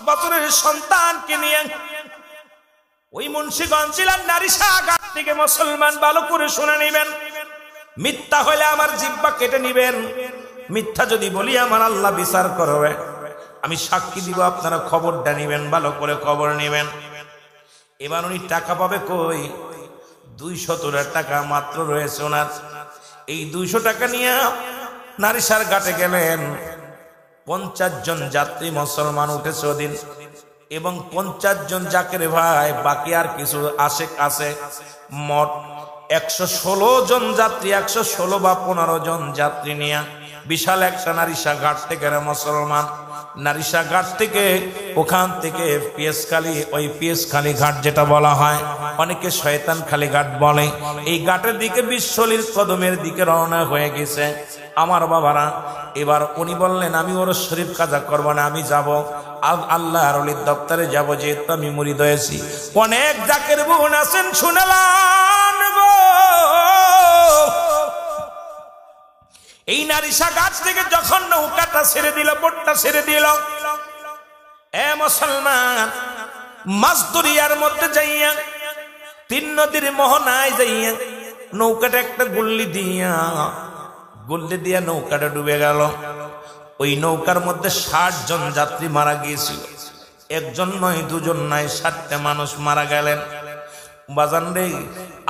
বছরের সন্তানকে নিয়ে ওই মুন্সিগঞ্জ জেলার নারিশাঘাট থেকে মুসলমান ভালো করে শুনে নেবেন। মিথ্যা হলে আমার জিহ্বা কেটে নিবেন, মিথ্যা যদি বলি আমার আল্লাহ বিচার করবে। আমি সাক্ষী দিব, আপনারা খবরটা নিবেন, ভালো করে খবর নেবেন। এবার উনি টাকা পাবে কই? 200 টাকা মাত্র রয়েছে ওনার। এই 200 টাকা নিয়ে নারিশার ঘাটে গেলেন। 50 জন যাত্রী মুসলমান উঠেছে ওদিন, এবং 50 জন জাকের ভাই, বাকি আর কিছু আশেক আছে। মোট 116 জন যাত্রী, 116 বা 15 জন যাত্রী নিয়ে বিশাল একটা নারিশা ঘাট থেকে মুসলমান নারিশা ঘাট থেকে, ওখান থেকে পিএসখালী, ওই পিএসখালী ঘাট যেটা বলা হয়, অনেকে শয়তান খালি ঘাট বলে, এই ঘাটের দিকে বিশ্বলীর কদমের দিকে রওনা হয়ে গেছে আমার বাবারা। এবার উনি বললেন আমি ওর শরীফ কাজা করবো না, আমি যাব আল্লাহর ওলির দপ্তরে যাব, যেহেতু আমি মুরিদ হয়েছি। অনেক জাকের বোন আছেন শুনলাম গো, এই নারিশা গাছ থেকে যখন নৌকাটা ছেড়ে দিল, বোটটা ছেড়ে দিল, এ মুসলমান মাছদরিয়ার মধ্যে যাইয়া 3 নদীর মোহনায় যাইয়া নৌকাটা একটা গুল্লি দিয়া নৌকাটা ডুবে গেল। ওই নৌকার মধ্যে 60 জন যাত্রী মারা গিয়েছিল। একজন নয়, দুজন নয়, 60টা মানুষ মারা গেলেন। বাজান রে,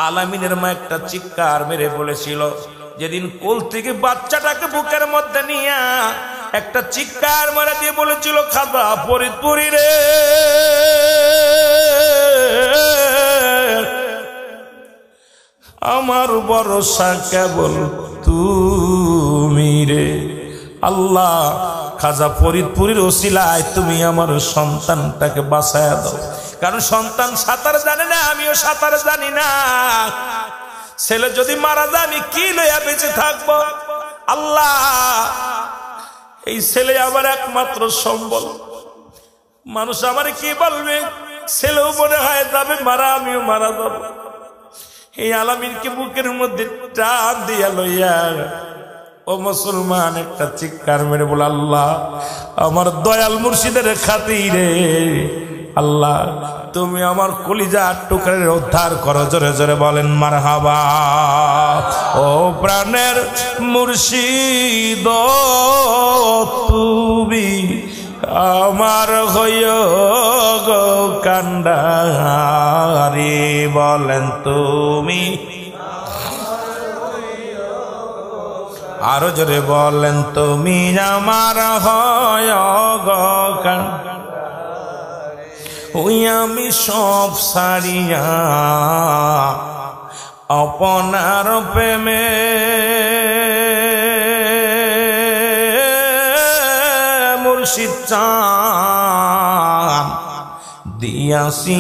আলামিনের মা একটা চিৎকার মেরে বলেছিল, যেদিন কোল থেকে বাচ্চাটাকে বুকের মধ্যে নিয়ে একটা চিৎকার মারা দিয়ে বলেছিল, খাজা ফরিদপুরি রে, আমার ভরসা কেবল তুমি রে আল্লাহ। খাজা ফরিদপুরীর ওসিলায় তুমি আমার সন্তানটাকে বাঁচায়া দাও, কারণ সন্তান সাঁতার জানে না, আমিও সাঁতার জানি না। ছেলে যদি মারা যায় আমি কি লইয়া বেঁচে থাকবো? আল্লাহ, এই ছেলে আমার একমাত্র সম্বল। মানুষ আমার কি বলবে? ছেলেও মনে হয় যাবে মারা, আমিও মারা যাব। এই আলামিনকে বুকের মধ্যে টান দিয়া লইয়া ও মুসলমান একটা চিৎকার মেরে বলে, আল্লাহ আমার দয়াল মুর্শিদের খাতিরে আল্লাহ তুমি আমার কলিজার টুকরার উদ্ধার করো। জোরে জোরে বলেন মারহাবা। ও প্রাণের মুর্শিদ তুমি আমার হইও গো কান্ডারি, বলেন তুমি আরো জোরে বলেন, তুমি আমার হয় গো কান্ডারি। ওই আমি সব সারিয়া আপনার প্রেমে মুর্শিদ চান দিয়াছি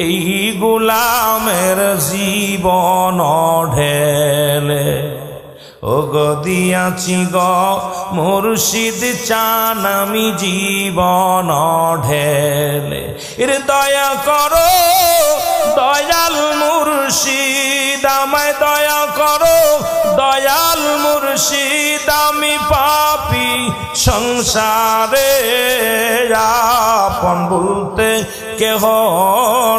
এই গোলামের জীবন ঢেলে। ও গো দিয়াছি গো মুর্শিদ চান আমি জীবন ঢেলে। এর দয়া করো দয়াল মুর্শিদ, আমায় দয়া করো দয়াল মুর্শিদ, আমি পাপী সংসারে আপন বলতে কেহ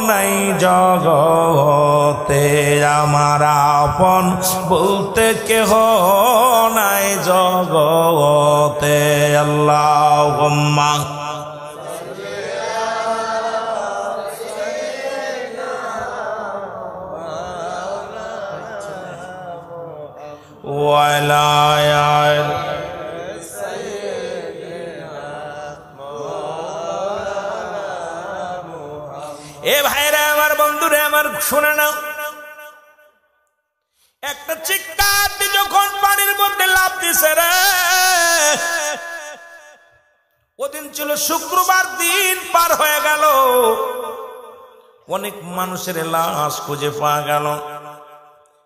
নাই জগতে, আমার আপন বলতে কেহ নাই জগতে। আল্লাহুম্মা ওয়ালা এ ভাইরা আমার, বন্ধুরা আমার, শুনে নাও। একটা চিৎকার যখন পানির মধ্যে লাফ দিছে রে, ওদিন ছিল শুক্রবার, দিন পার হয়ে গেল, অনেক মানুষের লাশ খুঁজে পাওয়া গেল,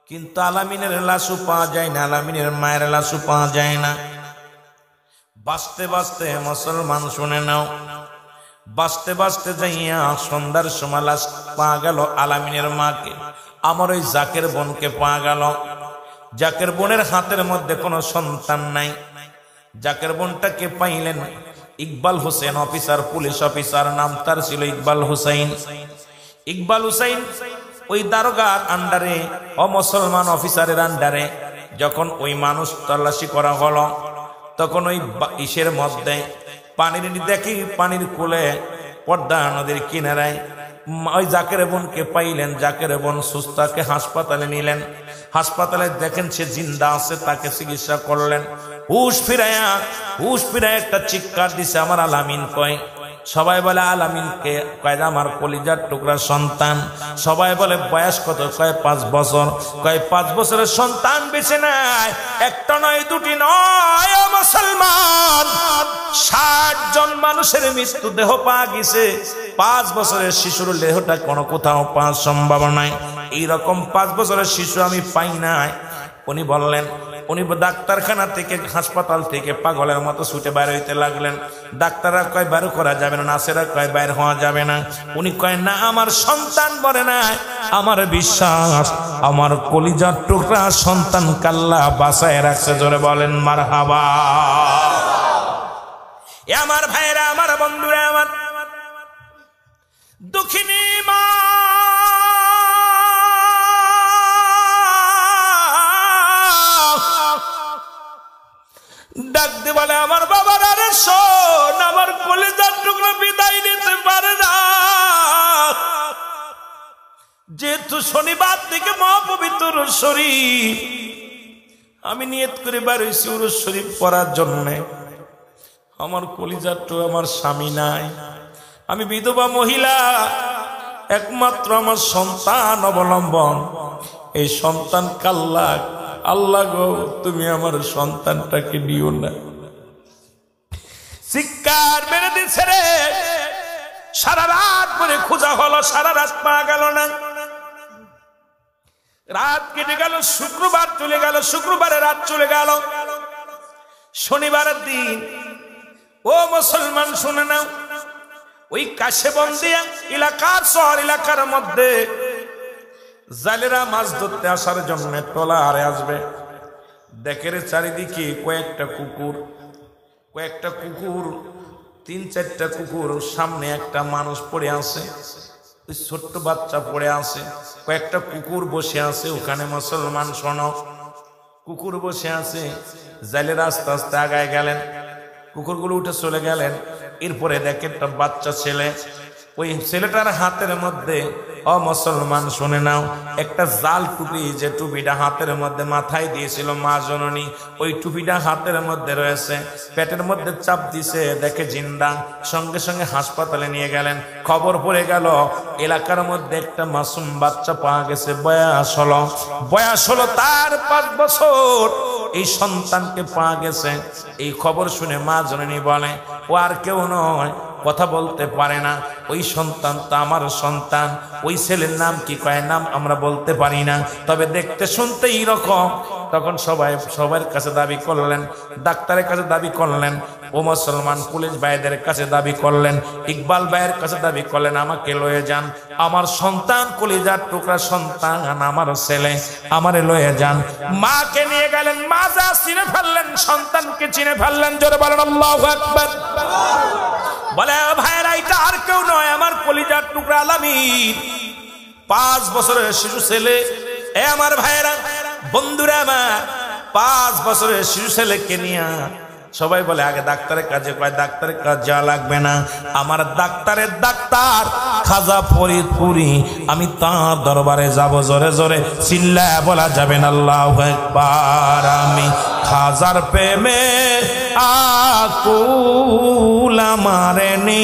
কিন্তু আলামিনের লাশও পাওয়া যায় না, আলামিনের মায়ের লাশও পাওয়া যায় না। বাঁচতে বাঁচতে মুসলমান শুনে নাও, বাঁচতে বাঁচতে যাইয়া সন্ধ্যার সময় লাশ পাওয়া গেল আলামিনের মাকে, আমার ওই জাকের বোনকে পাওয়া গেল। জাকের বোনের হাতের মধ্যে কোনো সন্তান নাই। জাকের বোনটাকে পাইলেন, Iqbal Hossain officer, police officer, নাম তার ছিল ইকবাল হুসাইন। ইকবাল হুসাইন ওই দারোগার আন্ডারে, অমুসলমান অফিসারের আন্ডারে যখন ওই মানুষ তল্লাশি করা হলো, তখন ওই ইসের মধ্যে পানির দেখি, পানির কোলে পদ্মা নদীর কিনারায় ওই জাকের বোনকে পাইলেন। জাকের বোন সুস্তাকে হাসপাতালে নিলেন। হাসপাতালে দেখেন সে জিন্দা আছে, তাকে চিকিৎসা করলেন। হুশ ফিরায়া একটা চিৎকার দিছে, আমার আলামিন কয়। সবাই বলে আলামিনকে, কয় আমার কলিজার টুকরা সন্তান। সবাই বলে বয়স কত? কয় 5 বছর। কয় 5 বছরের সন্তান বেঁচে নাই, একটা নয়, দুটি নয়, ও মুসলমান 60 জন মানুষের মৃত্যু দেহ পাওয়া গেছে। 5 বছরের শিশুর দেহটা কোনো কোথাও পাওয়ার সম্ভাবনা নাই। এইরকম 5 বছরের শিশু আমি পাই নাই। উনি বললেন, উনি ডাক্তারখানা থেকে, হাসপাতাল থেকে পাগলের মতো ছুটে বাইরে হইতে লাগলেন। ডাক্তাররা কয় বাইরে করা যাবে না, নার্সেরা কয় বাইর হওয়া যাবে না। উনি কয় না, আমার সন্তান মরে নাই, আমার বিশ্বাস আমার কলিজার টুকরা সন্তান কাল্লা বাঁচায় রাখছে। জোরে বলেন মারহাবা। আমার ভাইরা, আমার বন্ধুরা, আমার দুঃখিনী মা ডাক দিয়ে বলে, আমার বাবার আরে শোন, আমার কলিজার টুকরা বিদায় নিতে পারে না। যেহেতু শনিবার থেকে মহাপবিত্র শরীফ, আমি নিয়ত করে বেরোইছি উরুস শরীফ পড়ার জন্য। আমার কলিজার টুকরা, আমার স্বামী নাই, আমি বিধবা মহিলা, একমাত্র আমার সন্তান অবলম্বন। এই সন্তান কাল্লা, আল্লাহ গো তুমি আমার সন্তানটাকে দিও না। চিৎকার মেরে দিচ্ছে রে। সারা রাত ধরে খোঁজা হলো, সারা রাত পাওয়া গেল না। রাত কেটে গেল, শুক্রবার চলে গেল, শুক্রবারে রাত চলে গেল, শনিবারের দিন। ও মুসলমান শুনে নাও, ওই কাশেবন্দিয়া এলাকার, শহর এলাকার মধ্যে জালেরা মাছ ধরতে আসার জন্য ট্রলারে আসবে। দেখে চারিদিকে কয়েকটা কুকুর, 3-4টা কুকুর, সামনে একটা মানুষ পড়ে আছে, ওই ছোট্ট বাচ্চা পড়ে আছে, কয়েকটা কুকুর বসে আছে ওখানে। মুসলমান শোনো, কুকুর বসে আছে। জালেরা আস্তে আস্তে আগায় গেলেন, কুকুরগুলো উঠে চলে গেলেন। এরপরে দেখে একটা বাচ্চা ছেলে, ওই ছেলেটার হাতের মধ্যে, ও মুসলমান শুনে নাও, একটা জাল টুপি, যে টুপিটা হাতের মধ্যে মাথায় দিয়েছিল মা জননী, ওই টুপিটা হাতের মধ্যে রয়েছে। পেটের মধ্যে চাপ দিছে, দেখে জিন্দা। সঙ্গে সঙ্গে হাসপাতালে নিয়ে গেলেন। খবর পড়ে গেল এলাকার মধ্যে একটা মাসুম বাচ্চা পাওয়া গেছে, বয়স হলো তার 5 বছর। এই সন্তানকে পাওয়া গেছে। এই খবর শুনে মা জননী বলে, ও আর কেউ নয়, কথা বলতে পারে না, ওই সন্তান তো আমার সন্তান। ওই ছেলের নাম কি? কয় নাম আমরা বলতে পারি না, তবে দেখতে শুনতে এইরকম। তখন সবার কাছে দাবি করলেন, ডাক্তারের কাছে দাবি করলেন, ও মুসলমান পুলিশ ভাইদের কাছে দাবি করলেন, ইকবাল ভাইয়ের কাছে দাবি করলেন, আমাকে লয়ে যান, আমার সন্তান কলিজার টুকরা সন্তান, আমার ছেলে, আমারে লয়ে যান। মাকে নিয়ে গেলেন, মা যা চিনে ফেললেন, সন্তানকে চিনে ফেললেন। জোরে বলেন আল্লাহু আকবার। বলে, ভাইরা এটা আর কেউ নয়, আমার কলিজার টুকরা আলামিন, 5 বছরের শিশু ছেলে। এ আমার ভাইরা, বন্ধুরা আমার, 5 বছরের শিশু ছেলেকে নিয়ে সবাই বলে আগে ডাক্তারের কাছে। কয় ডাক্তারের কাছে যাওয়া লাগবে না, আমার ডাক্তারের ডাক্তার খাজা ফরিদপুরি, আমি তার দরবারে যাব। জোরে জোরে চিল্লায় বলা যাবে না আল্লাহু আকবার। আমি খাজার প্রেমে আকুল, আমারে নি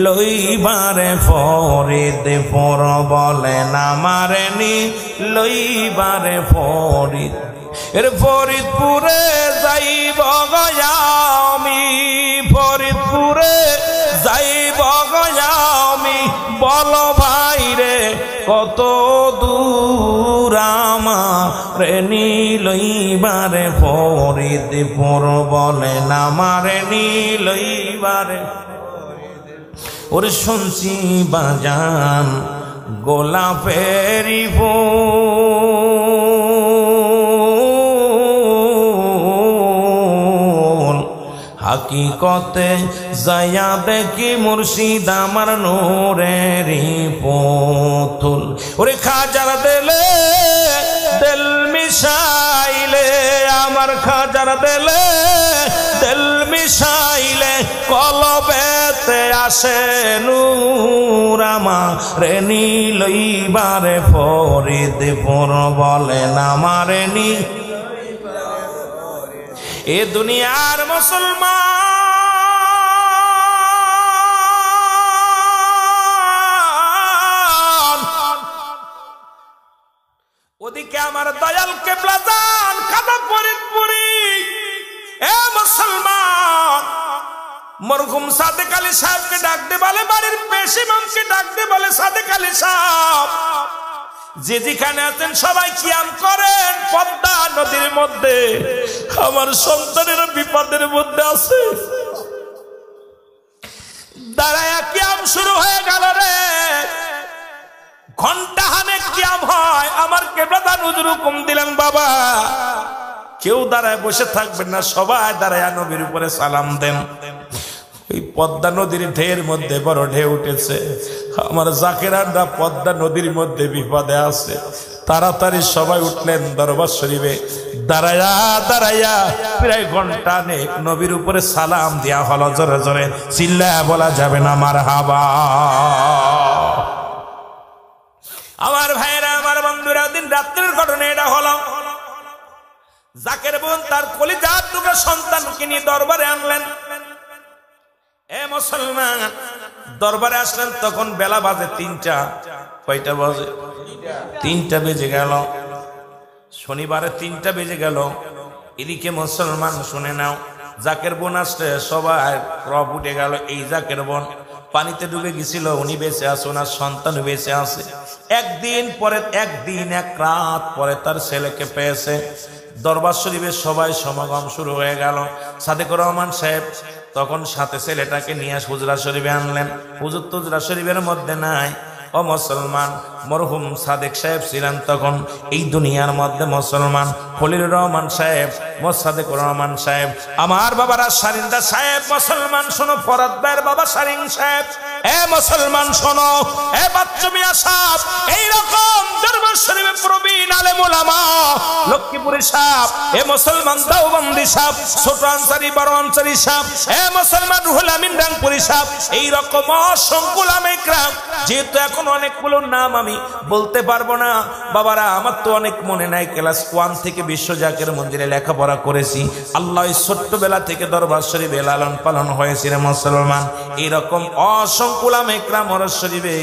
লইবারে ফরিদপুর, বলেন আমারে নি লইবারে ফরিদ। এর ফরিদপুরে যাইব আমি, ফরিদপুরে যাইব আমি, বলো ভাই রে কত দূর আমারে নি লইবারে ফরিদপুর, বলেন আমারে নি লইবারে। ওরে শুনছি বাজান গোলাপেরি ফুল, হাকিকতে যাইয়া দেখি মুর্শিদ আমার নূরেরই পুতুল। ওরে খাজার দেলে দিল মিশাইলে, আমার খাজার দেলে দিল মিশাইলে কলবেতে আসে নূর আমারে নীলইবারে ফরিদপুর বলেন আমারে নী। এ দুনিয়ার মুসলমান, ওদিকে আমার দয়াল কেবলা জান কাদা ফরিদপুরি। এ মুসলমান, মরহুম সাদেক আলী সাহেবকে ডাকতে বলে, বাড়ির পেশ ইমামকে ডাকতে বলে, সাদেক আলী সাহেব যে যেখানে আছেন সবাই কিয়াম করেন। পদ্মা নদীর মধ্যে আমার সন্তানের বিপদের মধ্যে আছে। দাঁড়ায়া কিয়াম শুরু হয়ে গেল রে, ঘন্টা হানেক কিয়াম হয়। আমার কেবলাদান হুজুর হুকুম দিলেন, বাবা কেউ দাঁড়ায় বসে থাকবেন না, সবাই দাঁড়ায় নবীর উপরে সালাম দেন। এই পদ্মা নদীর ঢের মধ্যে বড় ঢেউ উঠেছে। আমার জাকেরানরা পদ্মা নদীর মধ্যে বিপদে আছে। তাড়াতাড়ি সবাই উঠলেন দরবার শরীফে। দাঁড়াইয়া দাঁড়াইয়া প্রায় ঘন্টা নেক নবীর উপরে সালাম দেয়া হলো। জোরে জোরে চিল্লায়া বলা যাবে না মারহাবা। আমার ভাইরা, আমার বন্ধুরা, দিন রাত্রের ঘটনা এটা হলো। জাকের বোন তার কলিজার টুকরা সন্তানকে নিয়ে দরবারে আনলেন। এ মুসলমান, দরবারে আসলেন তখন বেলা বাজে 3টা। কয়টা বাজে? 3টা বেজে গেল। শনিবারে 3টা বেজে গেল। এদিকে মুসলমান শুনে নাও, জাকের বোন আসলে সবাই রব উঠে গেল। এই জাকের বোন পানিতে ডুবে গেছিল, উনি বেঁচে আছে, ওনার সন্তান বেঁচে আছে। একদিন পরে, একদিন এক রাত পরে তার ছেলেকে পেয়েছে। দরবার শরীফে সবাই সমাগম শুরু হয়ে গেল। সাদেকুর রহমান সাহেব তখন সাথে ছেলেটাকে নিয়ে হুজরা শরীফে আনলেন। হুজুর তো হুজরা শরীফের মধ্যে নাই। ও মুসলমান, মরহুম সাদেক সাহেব ছিলেন তখন এই দুনিয়ার মধ্যে মুসলমান। খলিলুর রহমান সাহেব, মোসাদেকুর রহমান সাহেব, আমার বাবারা সারিন্দা সাহেব। মুসলমান শোনো, ফরাদ ভাইয়ের বাবা সারিং সাহেব। এ মুসলমান শোনো, এ বাচ্চু মিয়া সাহেব, এইরকম দরবার শরীফে প্রবীণ আলেম উলামা লক্ষ্মীপুরি সাহেব, এ মুসলমান দাওবন্দি সাহেব, ছোট আনসারি, বড় আনসারি সাহেব, এ মুসলমান রুহুল আমিন রাংপুরি সাহেব, এইরকম অসংখ্য উলামা ইকরাম। যেহেতু এখন অনেকগুলো নাম আমি বলতে পারবো না বাবারা, আমার তো অনেক মনে নাই। ক্লাস 1 থেকে বিশ্ব জাকের মন্দিরে লেখাপড়া করেছি। আল্লাহ ছোট্টবেলা থেকে দরবার শরীফে লালন পালন হয়েছিল মুসলমান। এইরকম অসংখ্য উলামা ইকরাম ওরস শরীফে।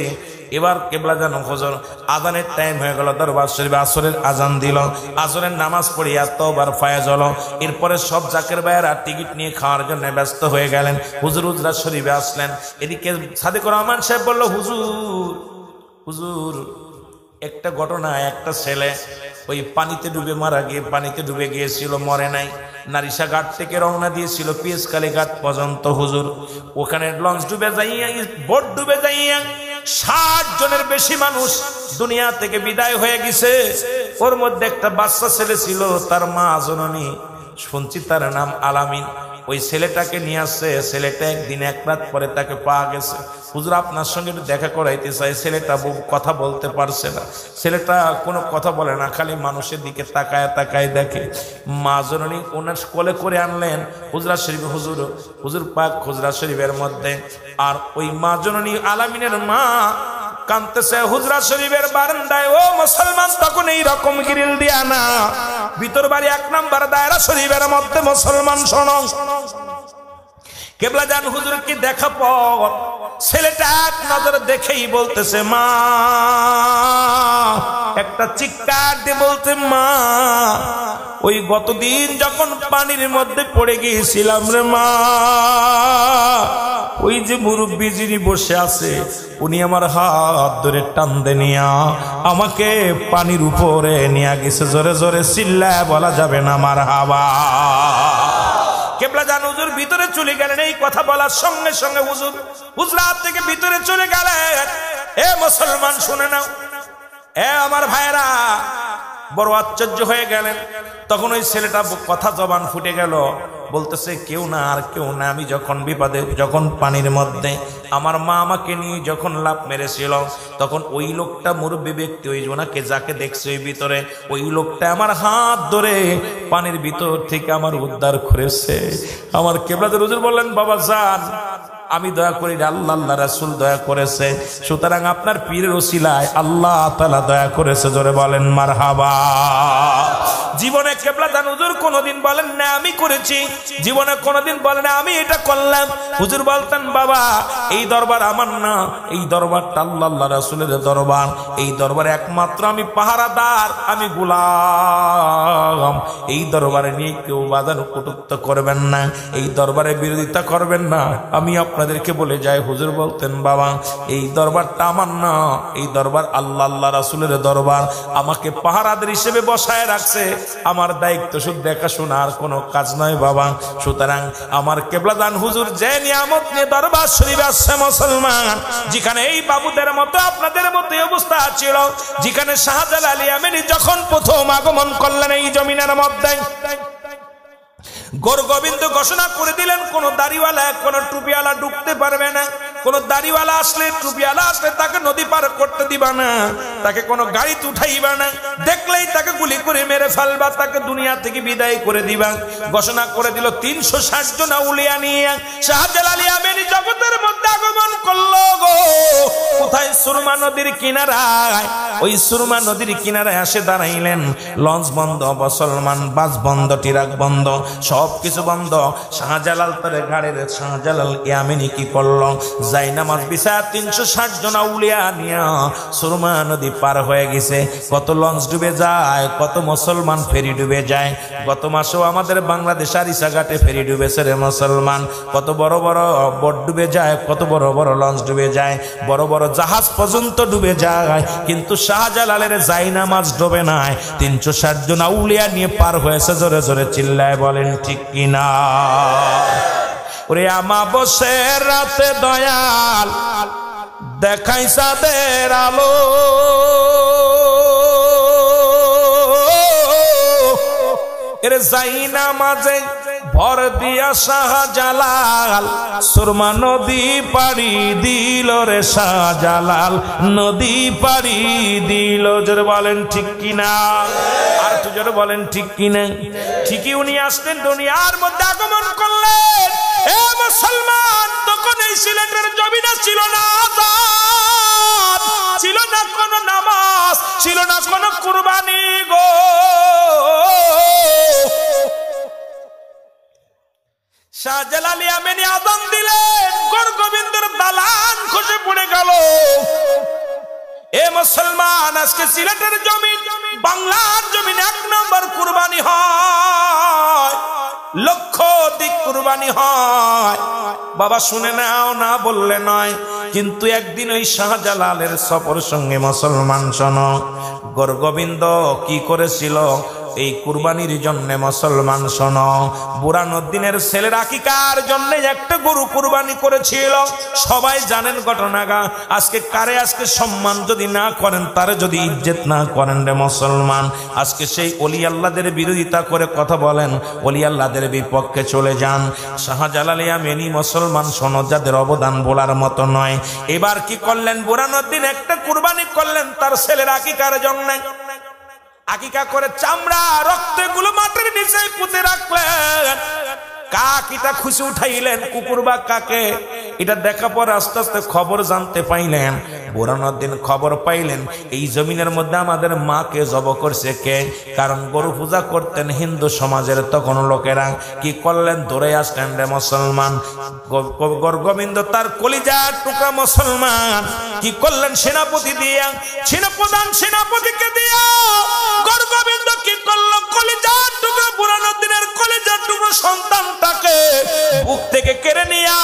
এবার কেবলা জানো হুজুর আজানের টাইম হয়ে গেল। দরবার শরীফে আসরের আজান দিল। আসরের নামাজ পড়িয়া তওবার ফায়েজ হলো। এরপরে সব জাকের ভাইয়েরা টিকিট নিয়ে খাওয়ার জন্য ব্যস্ত হয়ে গেলেন। হুজুর হুজরা শরীফে আসলেন। এদিকে সাদেকুর রহমান সাহেব বলল, হুজুর হুজুর একটা ঘটনা, একটা ছেলে ওই পানিতে ডুবে মারা গিয়ে, পানিতে ডুবে গিয়েছিল, মরে নাই। নারিশা ঘাট থেকে রওনা দিয়েছিল পিএসকালী ঘাট পর্যন্ত। হুজুর ওখানে লঞ্চ ডুবে যাইয়া, বোট ডুবে যাইয়া 60 জনের বেশি মানুষ দুনিয়া থেকে বিদায় হয়ে গেছে। ওর মধ্যে একটা বাচ্চা ছেলে ছিল, তার মা জননী, শুনছি তার নাম আলামিন। ওই ছেলেটাকে নিয়ে আসছে। ছেলেটা একদিন এক রাত পরে তাকে পাওয়া গেছে। হুজুর আপনার সঙ্গে দেখা করাইতে চাই। ছেলেটা কথা বলতে পারছে না। ছেলেটা কোনো কথা বলে না, খালি মানুষের দিকে তাকায় তাকায় দেখে। মা জননী ওনার কোলে করে আনলেন হুজরা শরীফ। হুজুর পাক হুজরা শরীফের মধ্যে। আর ওই মা জননী আলামিনের মা কাঁদতেছে হুজরা শরীফের বারান্দায়। ও মুসলমান, তখন এই রকম গ্রিল দিয়া না, ভিতর বাড়ি 1 নম্বর দায়রা শরীফের মধ্যে। মুসলমান শোনো, কেবলা জান হুজুর কি দেখা পর ছেলেটা এক নজরে দেখেই বলতেছে মা, একটা চিৎকার দিয়ে বলতে, মা ওই গতদিন যখন পানির মধ্যে পড়ে গিয়েছিলাম রে মা, ওই যে মুরব্বী যিনি বসে আছে উনি আমার হাত ধরে টান দে নিয়া আমাকে পানির উপরে নিয়ে গেছে। জোরে জোরে চিল্লায় বলা যাবে না মারহাবা। কেবলা জান হুজুর ভিতরে চলে গেলেন। এই কথা বলার সঙ্গে সঙ্গে হুজুর হুজরাত থেকে ভিতরে চলে গেলেন। এ মুসলমান শুনে নাও, এ আমার ভাইরা, বড় আশ্চর্য হয়ে গেলেন। তখন ওই ছেলেটা কথা জবান ফুটে গেল। বলতেছে কেউ না আর কেউ না, আমি যখন বিপদে, যখন পানির মধ্যে আমার মা আমাকে নিয়ে যখন লাফ মেরেছিল, তখন ওই লোকটা মুরব্বী ব্যক্তি, ওই ওনাকে যাকে দেখছে ওই ভিতরে, ওই লোকটা আমার হাত ধরে পানির ভিতর থেকে আমার উদ্ধার করেছে। আমার কেবলাদের হুজুর বললেন, বাবা যান, আমি দয়া করি না, আল্লাহ আল্লাহ রাসূল দয়া করেছে, সুতরাং আপনার পীরের ওসিলায় আল্লাহ তাআলা দয়া করেছে। জোরে বলেন মারহাবা। জীবনে কেবলাদান হুজুর কোনোদিন বলেন না আমি করেছি, জীবনে কোনোদিন বলেন না আমি এটা করলাম। হুজুর বলতেন, বাবা এই দরবার আমার না, এই দরবারটা আল্লাহ আল্লাহ রাসূলের দরবার, এই দরবারে একমাত্র আমি পাহারাদার, আমি গোলাম। এই দরবারে নিয়ে কেউ বাধার কটূক্ত করবেন না, এই দরবারে বিরোধিতা করবেন না। আমি আপনাদেরকে বলে যাই, হুজুর বলতেন, বাবা এই দরবারটা আমার না, এই দরবার আল্লাহ আল্লাহ রাসূলের দরবার, আমাকে পাহারাদার হিসেবে বসায় রাখছে, আমার দায়িত্ব শুধু দেখাশোনা, আর কোনো কাজ নয় বাবা। সুতরাং আমার কেবলাদান হুজুর যে নিয়ামত নিয়ে দরবার শরীফে আসছে মুসলমান, যেখানে এই বাবুদের মতো আপনাদের মতো অবস্থা ছিল, যেখানে শাহজালাল ইয়ামানি যখন প্রথম আগমন করলেন এই জমিনের মধ্যে, গোর গোবিন্দ ঘোষণা করে দিলেন কোন দাড়িওয়ালা কোন টুপিওয়ালা ঢুকতে পারবে না, কোন দাড়িওয়ালা আসলে টুপিওয়ালা আসলে তাকে নদী পার করতে দিবা না, তাকে কোনো গাড়িতে উঠাইবা না, দেখলেই তাকে গুলি করে মেরে ফেলবা, তাকে দুনিয়া থেকে বিদায় করে দিবা। ঘোষণা করে দিল 360 জন আউলিয়া নিয়ে শাহজালাল ইয়ামানি জগতের মধ্যে আগমন করলো গো। কোথায়? সুরমা নদীর কিনারায়। ওই সুরমা নদীর কিনারায় আসে দাঁড়াইলেন। লঞ্চ বন্ধ, মুসলমান, বাস বন্ধ, ট্রাক বন্ধ, সবকিছু বন্ধ। শাহজালাল তার ঘাড়ের শাহজালাল ইয়ামানি কি করলো? জায়নামাজ বিছায়া 360 জন আউলিয়া নিয়া সুরমা নদী পার হয়ে গেছে। কত লঞ্চ ডুবে যায়, কত মুসলমান ফেরি ডুবে যায়। গত মাসেও আমাদের বাংলাদেশ আরিসাঘাটে ফেরি ডুবেছে রে মুসলমান। কত বড় বড় বোট ডুবে যায়, কত বড় বড় লঞ্চ ডুবে যায়, বড় বড় জাহাজ পর্যন্ত ডুবে যায়, কিন্তু শাহজালালের জায়নামাজ ডুবে নাই। 360 জন আউলিয়া নিয়ে পার হয়েছে। জোরে জোরে চিল্লায় বলেন ঠিক কিনা? ওরে আমাবস্যার রাতে দয়াল দেখাই চাঁদের আলো, এর জায়নামাজে ভর দিয়া শাহজালাল সুরমা নদী পাড়ি দিল রে শাহজালাল, নদী পাড়ি দিল। জোরে বলেন ঠিক কিনা? আর তো জোরে বলেন ঠিক কিনা? ঠিকই উনি আসলেন, দুনিয়ার মধ্যে আগমন করলেন। এ মুসলমান, তখন এই সিলেটের জমিনে ছিল না আযান, ছিল না কোন নামাজ, ছিল না কোন কুরবানি গো। শাহজালাল ইয়ামানি আযান দিলেন, গোর গোবিন্দের দালান খসে পড়ে গেল। এ মুসলমান, আজকে সিলেটের জমিন, বাংলার জমিন 1 নম্বর কুরবানি হয়, লক্ষ দিক কুরবানি হয়। বাবা শুনে নাও, না বললে নয়। কিন্তু একদিন ওই শাহজালালের সফর সঙ্গে মুসলমান শোনো, গোর গোবিন্দ কি করেছিল এই কুরবানির জন্য? মুসলমান শোনো, বুরানুদ্দিনের ছেলের আকিকার জন্য একটা গরু কুরবানি করেছিল। সবাই জানেন ঘটনাটা। আজকে কারে আজকে সম্মান যদি না করেন, তারে যদি ইজ্জত না করেন রে মুসলমান, আজকে সেই ওলি আল্লাহদের বিরোধিতা করে কথা বলেন, ওলি আল্লাহদের বিপক্ষে চলে যান। শাহজালাল ইয়ামানি মুসলমান শোনো, যাদের অবদান বলার মতো নয়। এবার কি করলেন? বুরানুদ্দিন একটা কুরবানি করলেন তার ছেলের আকিকার জন্য। আকিকা করে চামড়া রক্ত গুলো মাটির নিচে পুঁতে রাখলেন। কাক এটা খুশি উঠাইলেন, কুকুর বা কাকে, এটা দেখা পরে আস্তে আস্তে খবর জানতে পাইলেন। বুরহানুদ্দিন খবর পাইলেন এই জমিনের মধ্যে আমাদের মাকে জব করছে কে? কারণ গরু পূজা করতেন হিন্দু সমাজের তখন লোকেরা। কি করলেন? দৌড়ে আসলেন রে মুসলমান। গোবিন্দ তার কলিজার টুকরা মুসলমান কি করলেন? সেনাপতি দিয়া, সেনাপ্রধান সেনাপতিকে দিয়া গোবিন্দ কি করলো? কলিজার টুকরা বুরহানুদ্দিনের কলিজার টুকরা সন্তানটাকে বুক থেকে কেড়ে নিয়া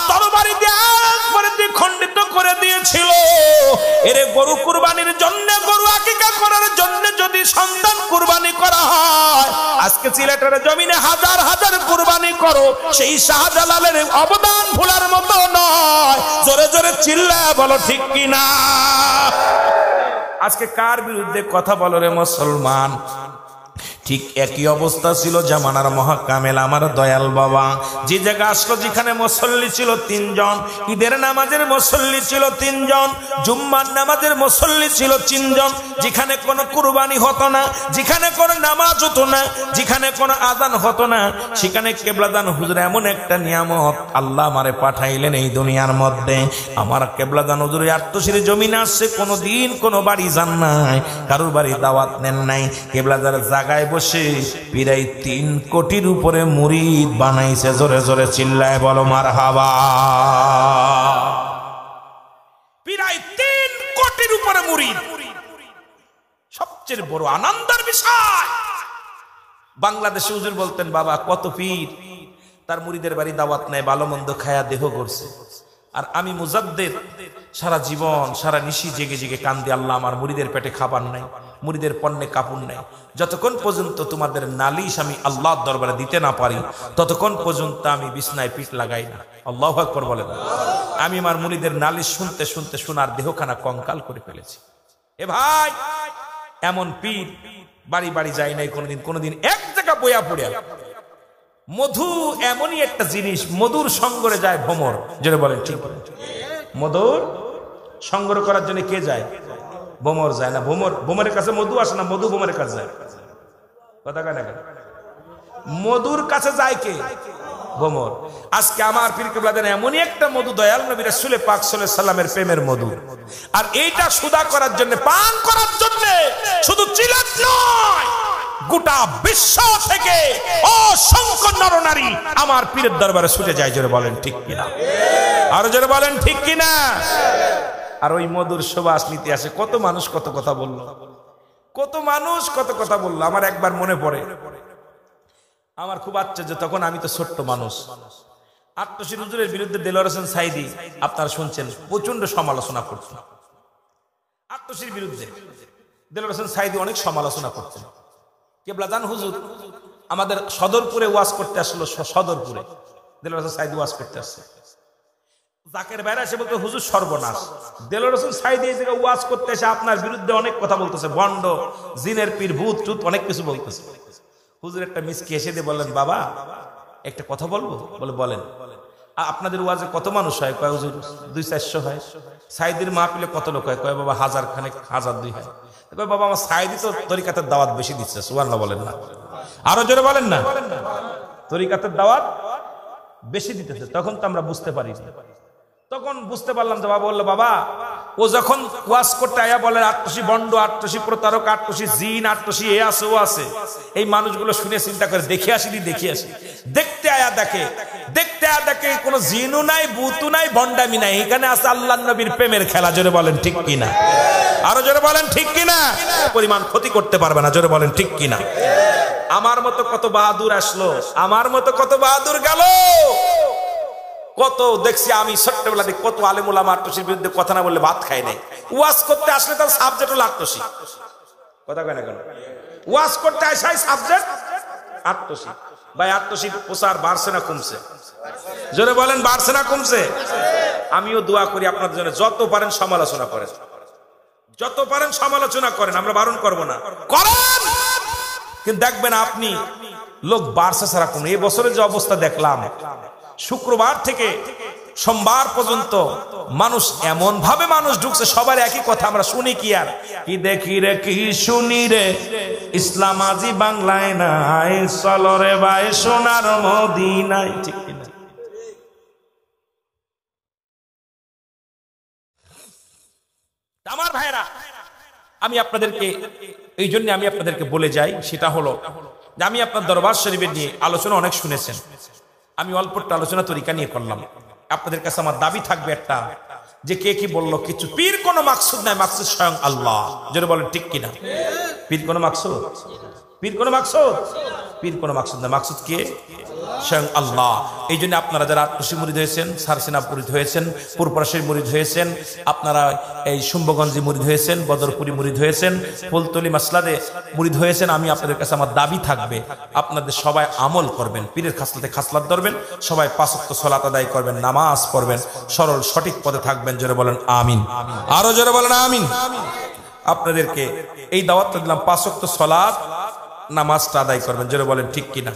তরবারি দিয়ে একবারে খণ্ডিত করে দিয়েছিল। এরে গরু কুরবানির জন্য, গরু আকিকা করার জন্য যদি সন্তান কুরবানি করা হয়, আজকে সিলেটের জমিনে হাজার হাজার কুরবানি করো, সেই শাহজালালের অবদান ভোলার মতো নয়। জোরে জোরে চিল্লায় বলো ঠিক কিনা? আজকে কার বিরুদ্ধে কথা বলো রে মুসলমান? ঠিক একই অবস্থা ছিল জামানার মহাকামেল আমার দয়াল বাবা। যে জায়গা আসলো যেখানে মুসল্লি ছিল 3 জন, ঈদের নামাজের মুসল্লি ছিল 3 জন, জুম্মার নামাজের মুসল্লি ছিল 3 জন, যেখানে কোনো কুরবানি হতো না, যেখানে কোনো নামাজ হতো না, যেখানে কোনো আযান হতো না, সেখানে কিবলাদান হুজুর এমন একটা নিয়ামত আল্লাহ আমারে পাঠাইলেন এই দুনিয়ার মধ্যে। আমার কিবলাদান হুজুর আটশির জমিনে আসছে, কোনোদিন কোনো বাড়ি যান নাই, কারোর বাড়ি দাওয়াত নেন নাই। কিবলাদার জায়গায় বসে প্রায় 3 কোটির উপরে মুরিদ বানাইছে। জোরে জোরে চিল্লায় বলো মারহাবা। প্রায় 3 কোটির উপরে মুরিদ। সবচেয়ে বড় আনন্দের বিষয়, বাংলাদেশে হুজুর বলতেন বাবা কত পীর তার মুরিদের বাড়ি দাওয়াত নেয়, ভালো মন্দ খায়া দেহ করছে। আর আমি মুজাদ্দেদ সারা জীবন সারা নিশি জেগে জেগে কান্দি, আল্লাহ আমার মুরিদের পেটে খাবার নাই, মুরিদের পণ্যে কাপড় নাই। যতক্ষণ পর্যন্ত তোমাদের নালিশ আমি আল্লাহর দরবারে দিতে না পারি ততক্ষণ পর্যন্ত আমি বিছনায় পিঠ লাগাই না। আল্লাহু আকবার বলেন। আমি আমার মুরিদের নালিশ শুনতে শুনতে সোনার দেহখানা কঙ্কাল করে ফেলেছি। এ ভাই, এমন পীর বাড়ি বাড়ি যায় নাই কোনোদিন এক জায়গা বইয়া পড়িয়া। মধু এমনই একটা জিনিস, মধুর সংগ্রহে যায় ভ্রমর। যেটা বলেন ঠিক, মধুর সংগ্রহ করার জন্য কে যায়? ভ্রমর যায় না। ভ্রমরের কাছে মধু আসে না, মধু ভ্রমরের কাছে যায়। কথা কেন? মধুর কাছে যায় কে? ভ্রমর। আজকে আমার পীর কিবলাদের এমনই একটা মধু, দয়াল নবী রাসূল পাক সাল্লাল্লাহু আলাইহি সাল্লামের প্রেমের মধু। আর এইটা সুদা করার জন্য, পান করার জন্য শুধু চিলাত নয়, গোটা বিশ্ব থেকে অসংখ্য নরনারী আমার পীরের দরবারে ছুটে যায়। জোরে বলেন ঠিক কিনা? আরো জোরে বলেন ঠিক কিনা? আর ওই মধুর সুবাস নিতে আসে কত মানুষ কত কথা বলল, কত মানুষ কত কথা বললো। আমার একবার মনে পড়ে, আমার খুব আশ্চর্য, তখন আমি তো ছোট্ট মানুষ। আটশির হুজুরের বিরুদ্ধে দেলোয়ার হোসেন সাইদি আপনারা শুনছেন প্রচন্ড সমালোচনা করতেন। আটশির বিরুদ্ধে দেলোয়ার হোসেন সাইদি অনেক সমালোচনা করতেন। কিবলাদান হুজুর আমাদের সদরপুরে ওয়াজ করতে আসলো, সদরপুরে দেলোয়ার হোসেন সাইদি ওয়াজ করতে আসছে। জাকের বাইরে এসে বলতে হুজুর সর্বনাশ, দেলোয়ার হোসেন সাইদি এই জায়গায় ওয়াজ করতে এসে আপনার বিরুদ্ধে অনেক কথা বলতেছে, ভণ্ড, জিনের পীর, ভূত টুত অনেক কিছু বলতেছে। হুজুর একটা মিসকে এসে দিয়ে বললেন, বাবা একটা কথা বলবো? বলে বলেন। আপনাদের ওয়াজে কত মানুষ হয়? কয় হুজুর 200-400 হয়। সাইদির মাহফিলে কত লোক হয়? কয় বাবা 1000 খানেক, 1000-2 হয়। কয় বাবা আমার সাইদি তো তরিকাতের দাওয়াত বেশি দিচ্ছে। সুবহানাল্লাহ বলেন না? আরো জোরে বলেন না? তরিকাতের দাওয়াত বেশি দিতেছে। তখন তো আমরা বুঝতে পারি, তখন বুঝতে পারলাম যে বাবা বললো, বাবা ও যখন ওয়াজ করতে আয়া বলে 88 বন্ড, 88 প্রতারক, 88 জিন, 88 এ আছে ও আছে, এই মানুষগুলো শুনে চিন্তা করে দেখে আসি। দেখতে আয়া দেখে কোনো জিনও নাই, ভূতও নাই, ভণ্ডামি নাই, এখানে আছে আল্লাহর নবীর প্রেমের খেলা। জোরে বলেন ঠিক কিনা? আরো জোরে বলেন ঠিক কিনা? পরিমাণ ক্ষতি করতে পারবে না। জোরে বলেন ঠিক কিনা? আমার মতো কত বাহাদুর আসলো, আমার মতো কত বাহাদুর গেল। কত দেখছি আমি ছোট্টবেলা দেখি কত আলেম ওলামা আটশির বিরুদ্ধে কথা না বললে ভাত খায় নাই। ওয়াজ করতে আসলে তার সাবজেক্ট হলো 88। কথা কয় না কেন? ওয়াজ করতে আসাই সাবজেক্ট 88। ভাই 88 প্রচার বাড়ছে না কমছে? জোরে বলেন, বাড়ছে না কমছে? আমিও দোয়া করি আপনাদের জন্য, যত পারেন সমালোচনা করেন, যত পারেন সমালোচনা করেন, আমরা বারণ করবো না, করেন। কিন্তু দেখবেন আপনি লোক বাড়ছে ছাড়া কমে। এই বছরের যে অবস্থা দেখলাম, শুক্রবার থেকে সোমবার পর্যন্ত মানুষ এমন ভাবে মানুষ ঢুকছে, সবার একই কথা আমরা শুনি কি আর কি দেখি রে কি শুনি রে, ইসলাম আজি বাংলায় নাই, চলো রে ভাই সোনার মদিনায়। ঠিক কিনা? আমার ভাইরা, আমি আপনাদেরকে এই জন্য আমি আপনাদেরকে বলে যাই, সেটা হলো যে আমি আপনার দরবার শরীফের নিয়ে আলোচনা অনেক শুনেছেন। আমি অল্প একটা আলোচনা তরিকা নিয়ে করলাম। আপনাদের কাছে আমার দাবি থাকবে একটা, যে কে কি বললো কিছু, পীর কোনো মাকসুদ নাই, মাকসুদ স্বয়ং আল্লাহ। যেটা বলেন ঠিক কিনা? পীর কোনো মাকসুদ, পীর কোনো মাকসুদ, পীর কোনো মাকসুদ না, মাকসুদ কে? স্বয়ং আল্লাহ। এই জন্য আপনারা যারা আটশি মুরিদ হয়েছেন, সারসিনা মুরিদ হয়েছেন, পুরপরাশের মুরিদ হয়েছেন, আপনারা এই শুম্ভগঞ্জি মুরিদ হয়েছেন, বদরপুরি মুরিদ হয়েছেন, ফুলতলি মাসলাদে মুরিদ হয়েছেন, আমি আপনাদের কাছে আমার দাবি থাকবে আপনাদের সবাই আমল করবেন, পীরের খাসলাতে খাসলাত ধরবেন, সবাই 5 ওয়াক্ত সালাত আদায় করবেন, নামাজ পড়বেন, সরল সঠিক পথে থাকবেন। জোরে বলেন আমিন। আরো জোরে বলেন আমিন। আপনাদেরকে এই দাওয়াতটা দিলাম, 5 ওয়াক্ত সালাত নামাজটা আদায় করবেন। জোরে বলেন ঠিক কিনা?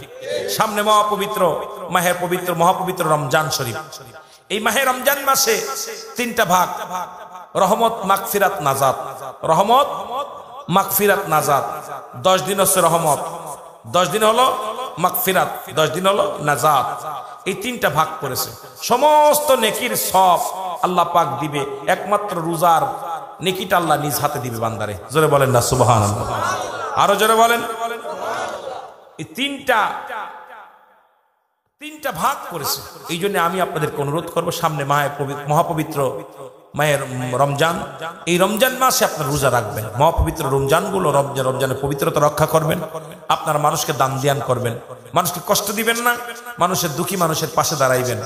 সামনে মহাপবিত্র মহাপবিত্র রমজান শরীফ। এই মাহে রমজান মাসে তিনটা ভাগ: রহমত, মাগফিরাত, নাজাত। রহমত, মাগফিরাত, নাজাত। 10 দিন হচ্ছে রহমত, 10 দিন হলো মাগফিরাত, 10 দিন হলো নাজাত। এই তিনটা ভাগ করেছে। সমস্ত নেকির সব আল্লাহ পাক দিবে, একমাত্র রোজার নেকিটা আল্লাহ নিজ হাতে দিবে বান্দারে। জোরে বলেন না সুবহানাল্লাহ? আরো জোরে বলেন। এই তিনটা ভাগ করেছে। এই জন্য আমি আপনাদেরকে অনুরোধ করবো, সামনে মহাপবিত্র মায়ের রমজান, এই রমজান মাসে আপনার রোজা রাখবেন। মহাপবিত্র রমজানগুলো রমজানের পবিত্রতা রক্ষা করবেন। আপনার মানুষকে দান ধ্যান করবেন, মানুষকে কষ্ট দিবেন না, মানুষের দুঃখী মানুষের পাশে দাঁড়াইবেন।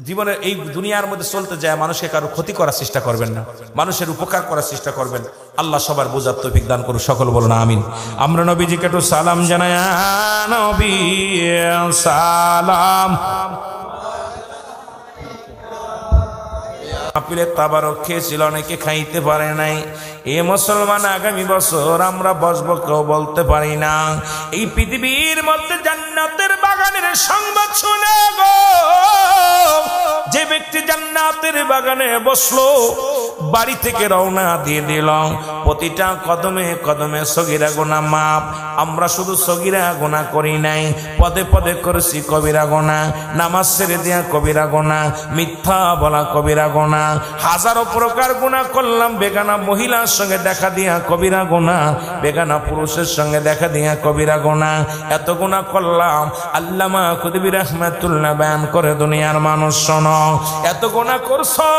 জীবনের এই দুনিয়ার মধ্যে চলতে যায় মানুষকে কারো ক্ষতি করার চেষ্টা করবেন না, মানুষের উপকার করার চেষ্টা করবেন। আল্লাহ সবার বোঝার তৌফিক দান করুন, সকল বলুন আমিন। আমরা নবীজিকে একটু সালাম জানাই। নবী সালাম। আপিলের তাবারক খেয়েছিল, অনেকে খাইতে পারে নাই। এ মুসলমান, আগামী বছর আমরা বসবো, কেউ বলতে পারি না। এই পৃথিবীর মধ্যে জান্নাতের বাগানের সংবাদ শুনে গো, যে ব্যক্তি জান্নাতের বাগানে বসলো, বাড়ি থেকে রওনা দিয়ে দিল, প্রতিটা কদমে কদমে সগীরা গুনাহ মাপ। আমরা শুধু সগীরা গুনাহ করি নাই, পদে পদে করেছি কবিরা গুনাহ। নামাজ ছেড়ে দেয়া কবিরা গুনাহ, মিথ্যা বলা কবিরা গুনাহ, হাজারো প্রকার গুনাহ করলাম। বেগানা মহিলার সঙ্গে দেখা দিয়া কবিরা গুনাহ, বেগানা পুরুষের সঙ্গে দেখা দিয়া কবিরা গুনাহ। এত গুনাহ করলাম, আল্লামা খুদবি রাহমাতুল্লাহ বয়ান করে, দুনিয়ার মানুষ শোনো, এত গুনাহ করছো,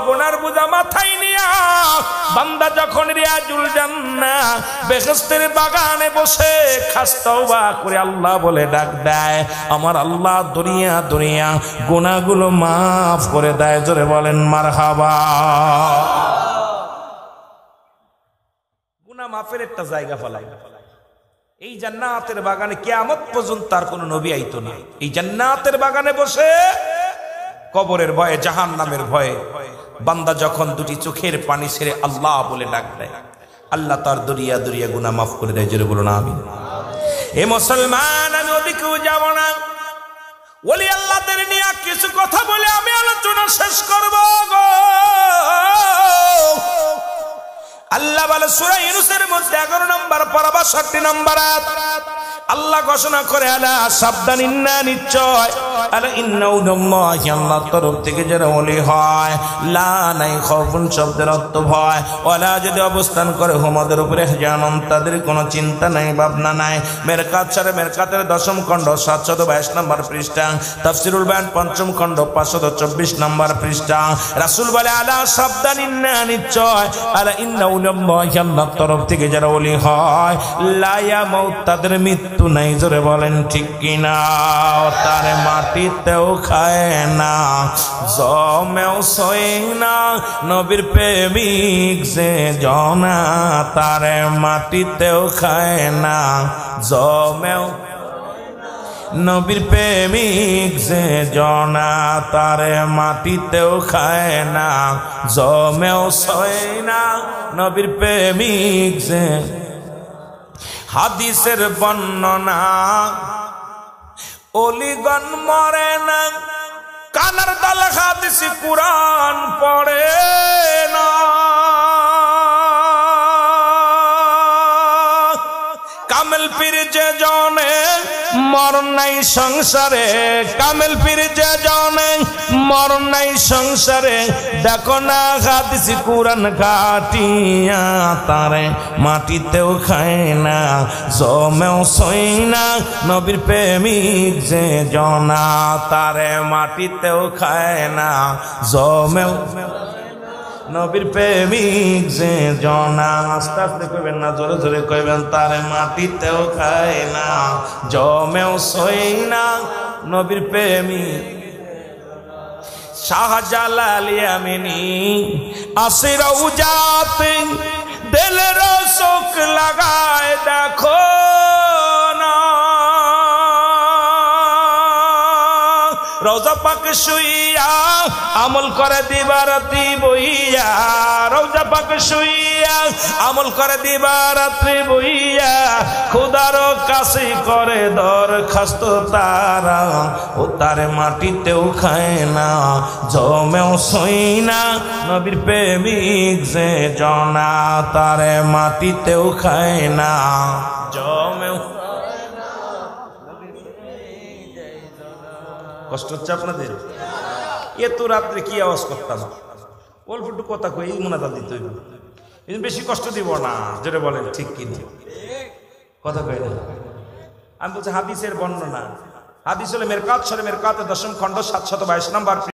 গুনার বোঝা মাথায় নিয়া বান্দা যখন রিয়াজুল জান্নাহ বেহেশতের বাগানে বসে খাস তওবা করে আল্লাহ বলে ডাক দেয়, আমার আল্লাহ দুনিয়া দুনিয়া গুনাহগুলো মাফ করে দেয়। জোরে বলেন মারহাবা। গুনাহ মাফের একটা জায়গা ফেলাই। এই জান্নাতের বাগানে কিয়ামত পর্যন্ত তার কোনো নবী আইতো না। এই জান্নাতের বাগানে বসে কবরের ভয়ে, জাহান্নামের ভয়ে বান্দা যখন দুটি চোখের পানি ছেড়ে আল্লাহ বলে ডাক দেয়, আল্লাহ তার দরিয়া দরিয়া গুনাহ মাফ করে দেয়। জোরে বলুন আমিন। এ মুসলমান, আমি ওদিকেও যাব না। ওলি আল্লাহদের নিয়ে কিছু কথা বলে আমি আলোচনা শেষ করব গো। আল্লাহ বলে সূরা ইউনূসের মধ্যে 11 নম্বর পারা 62 নম্বর আয়াত, আল্লাহ ঘোষণা করে, আলা সাবধান, ইন্না নিশ্চয়, আলা ইন্নাল্লাহি, আল্লাহর তরফ থেকে যারা ওলি হয়, লা নাই খাউফুন শব্দের অর্থ ভয়, ওয়ালা যদি অবস্থান করে হুমাদের উপরে জানান, তাদের কোনো চিন্তা নাই, ভাবনা নাই। মেরকাত সারে মেরকাতের 10ম খণ্ড 722 নম্বর পৃষ্ঠা, তাফসীরুল বায়ান 5ম খণ্ড 524 নম্বর পৃষ্ঠা। রাসূল বলে, আলা সাবধান, ইন্না নিশ্চয়, আলা ইন্নাল্লাহি, আল্লাহর তরফ থেকে যারা ওলি হয়, লা ইয়ামুত, তাদের মৃত্যু নাই। জোরে বলেন ঠিক কিনা? তারে মাটিতেও খায় না, জমেও সয় না, নবীর প্রেমিক যে জনা, তারে মাটিতেও খায় না, জমেও, নবীর প্রেমিক যে জনা, তারে মাটিতেও খায় না, জমেও সয় না, নবীর প্রেমিক যে। হাদিসের বর্ণনা, ওলিগণ মরে না, কানার দাল হাদিস কুরআন পড়ে না। কামেল পীর যে জনে মরণ নাই সংসারে, কামেল পীর যে জনে মরণ নাই সংসারে, দেখো না হাদিস কুরআন কাটিয়া, তারে মাটিতেও খায় না, জমেও সয় না, নবীর প্রেমিক যে জনা, তারে মাটিতেও খায় না, জমেও, নবীর প্রেমিক যে জনা। আস্তে আস্তে কইবেন না, জোরে জোরে কইবেন, তারে মাটিতেও খায় না, জমেও সয় না, নবীর প্রেমিক। শাহজালাল ইয়ামিনী আসির উজাতে দিলের শোক লাগায় দেখো না, রওজা পাক শুইয়া আমল করে দিবারাত্রি বইয়া রওজা পাক শুইয়া আমল করে দিবারাত্রি বইয়া খোদার কাছে করে দরখাস্ত তারা ও তারে মাটিতেও খায় না জমেও সই না নবীর প্রেমিক যে জনা তারে মাটিতেও খায় না জমেও। কষ্ট হচ্ছে আপনাদের? এত রাত্রে কি আওয়াজ করতাম, অল্প একটু কথা কই মোনাজাত দিতে হইব, বেশি কষ্ট দিব না, যেটা বলেন ঠিক কিনা কথা কই না। আমি বলছি হাদিসের বর্ণনা, হাদিস হলে মেরকাত শরীফ মেরকাতের 10ম খণ্ড 722 নম্বর।